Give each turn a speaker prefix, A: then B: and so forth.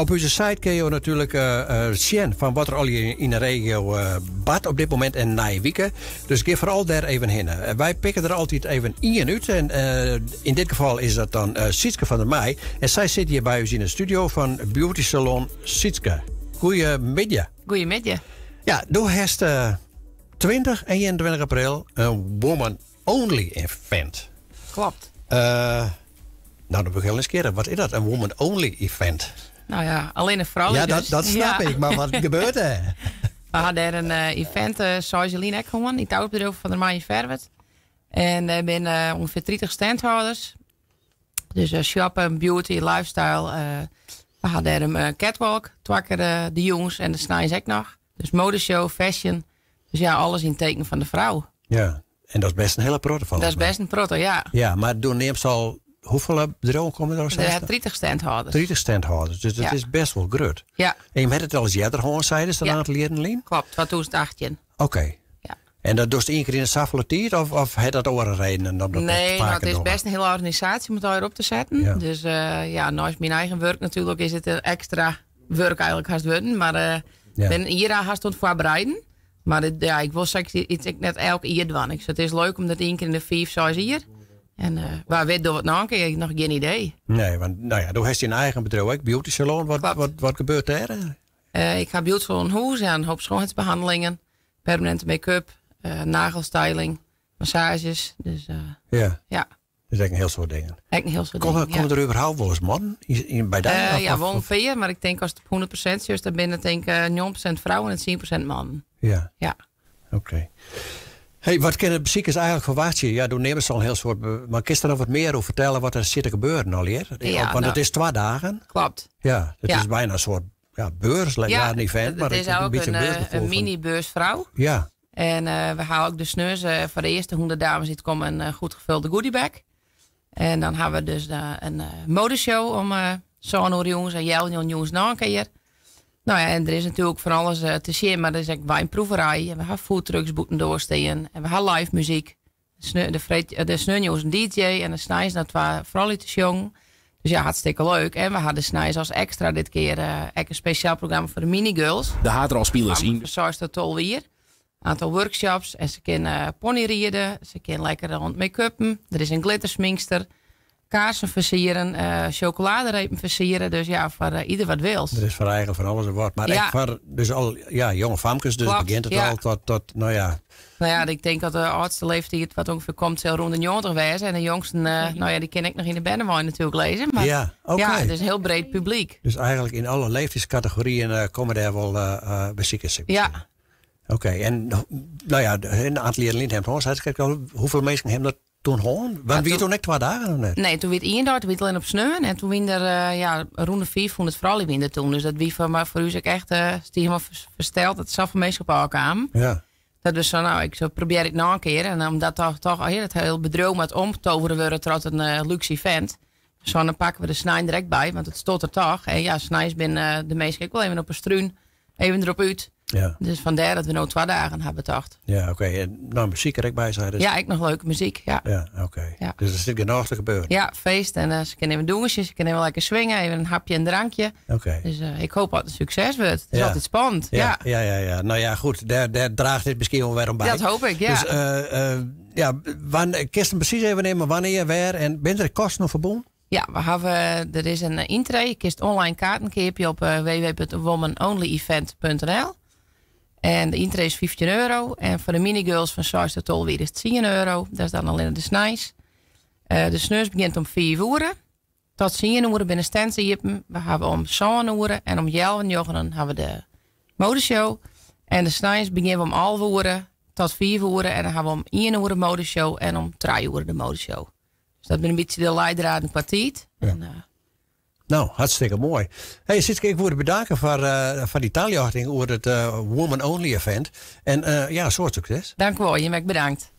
A: Op onze site kun je natuurlijk zien van wat er al in de regio bad op dit moment en na je weken. Dus geef vooral daar even heen. Wij pikken er altijd even in uit. En in dit geval is dat dan Sietske van der Meij. En zij zit hier bij ons in de studio van Beauty Salon Sietske. Goedemiddag.
B: Goedemiddag.
A: Ja, door heeft 20 en 21 april een Woman Only event.
B: Klopt.
A: Nou, dan begin ik eens keren. Wat is dat, een Woman Only event?
B: Nou ja, alleen een vrouw.
A: Ja,
B: dus.
A: dat snap ik. Maar wat gebeurt er?
B: We hadden een event, zoals Jelien ook gewoon, in het oudbedrijf van de Maaien Verwet. En er zijn ongeveer 30 standhouders. Dus shoppen, beauty, lifestyle. We hadden een catwalk, twakker de jongens en de snijs ook nog. Dus modeshow, fashion. Dus ja, alles in teken van de vrouw.
A: Ja, en dat is best een hele protte van.
B: Dat is best een proto, ja.
A: Ja, maar door neemt al hoeveel bedrijven komen er?
B: Er 30 standhouders.
A: 30 standhouders, dus dat is best wel groot.
B: Ja.
A: En je hebt het al eens eerder gewoon zeiden, is dat een aantal jaren alleen?
B: Klopt, 2018.
A: Oké.
B: Ja.
A: En dat doe je één keer in de saffele tijd of het dat over een reden?
B: Nee, nou, het is best een hele organisatie om het hier op te zetten.
A: Ja.
B: Dus naast mijn eigen werk natuurlijk is het een extra werk eigenlijk haast worden. Maar ben hier haast aan het voorbereiden. Maar ik wil zeggen, iets net elke jaar doen. Dus het is leuk om dat één keer in de 5, 6 hier. En waar weet door wat nou, ik heb nog geen idee.
A: Nee, want nou ja, dan heeft je een eigen bedrijf, ook, beauty salon. Wat gebeurt daar?
B: Ik ga beauty salon Hoes aan, een hoop schoonheidsbehandelingen, permanente make-up, nagelstyling, massages. Dus ja.
A: Dat is echt een heel soort dingen.
B: Komen
A: er überhaupt wel eens man bij daar?
B: Ja, wel ongeveer, maar ik denk als het op 100% is, dan ben ik 9% vrouwen en 10% man.
A: Ja. Oké. Hey, wat kennen beziekers eigenlijk verwacht je? Ja, doen nemen ze al een heel soort. Maar kun je er nog wat meer over vertellen wat er zit te gebeuren al hier?
B: Ja,
A: want het is 2 dagen.
B: Klopt.
A: Ja, het is bijna een soort beurs, ja, een event. Maar
B: het is ook een mini-beursvrouw.
A: Ja.
B: En we houden ook de sneurs voor de eerste 100 dames die komen een goed gevulde goodiebag. En dan hebben we dus een modeshow om zo'n jongens en jongens nog een keer. Nou ja, en er is natuurlijk van alles te zien, maar er is ook wijnproeverij. En we hebben foodtrucks boeten doorsteken. En we hebben live muziek. De sneunjongens een DJ en de snijs, dat was vooral iets jong. Dus ja, hartstikke leuk. En we hadden snijs als extra dit keer een speciaal programma voor de minigirls.
C: De haardralspelers in.
B: Zoals dat alweer. Een aantal workshops. En ze kunnen ponyrieden. Ze kunnen lekker rond make-uppen. Er is een glittersminkster. Kaarsen versieren, chocoladerepen versieren. Dus ja, voor ieder wat wil.
A: Er is voor eigenlijk van alles en wat. Maar echt voor dus al jonge famkes, dus begint het al tot, nou ja.
B: Nou ja, ik denk dat de oudste leeftijd wat ongeveer komt zo rond de 90 wezen. En de jongsten, die ken ik nog in de Bennemooi natuurlijk lezen. Maar
A: ja,
B: het is een heel breed publiek.
A: Dus eigenlijk in alle leeftijdscategorieën komen daar wel beziekers.
B: Ja.
A: Oké, en nou ja, een aantal jaren hebben hoeveel mensen hebben dat toen gewoon? Want wie toen net 2 dagen of net?
B: Nee, toen werd 1 dag, toen werd alleen op sneeuw. En toen wien er rond de 400 vrouwen in toen. Dus dat wie voor u echt helemaal versteld. Dat zat van meestal op elkaar kwamen.
A: Ja.
B: Dat was zo, ik probeer het nog een keer. En omdat toch het heel bedrijf met omtoveren worden tot een luxe event. Zo dan pakken we de snij direct bij, want het stond er toch. En ja, snijs ben de meesten ook wel even op een struun. Even erop uit.
A: Ja.
B: Dus vandaar dat we nu 2 dagen hebben bedacht.
A: Ja, oké. En nou, muziek er ook bij zijn. Dus...
B: Ja, ik nog leuke muziek. Ja,
A: oké.
B: Ja.
A: Dus er zit genoeg te gebeuren.
B: Ja, feest. En ze kunnen even doengetjes, ze kunnen even lekker swingen, even een hapje en drankje.
A: Oké.
B: Dus ik hoop dat het een succes wordt. Het is altijd spannend. Ja.
A: Nou ja, goed. Daar draagt dit misschien wel weer om bij.
B: Dat hoop ik, ja.
A: Dus kerst precies even nemen wanneer, waar en bent er kosten nog verbonden?
B: Ja, er is een intree. Je kist online kaarten kopen op www.womanonlyevent.nl. En de intree is €15. En voor de minigirls van 6 tot 12 is het €10. Dat is dan alleen de snijs. De sneurs begint om 4 uur. Tot 10 uur binnen stand. We hebben om 7 uur en om 11 uur hebben we de modeshow. En de snijs beginnen we om 11 uur tot 4 uur. En dan hebben we om 1 uur de modeshow en om 3 uur de modeshow. Dus dat ben een beetje de leidraad en kwartier. Ja.
A: Nou, hartstikke mooi. Hey, Sietske, ik wil bedanken voor die taaljochting over het Woman Only event. En soort succes.
B: Dank u wel, je bent bedankt.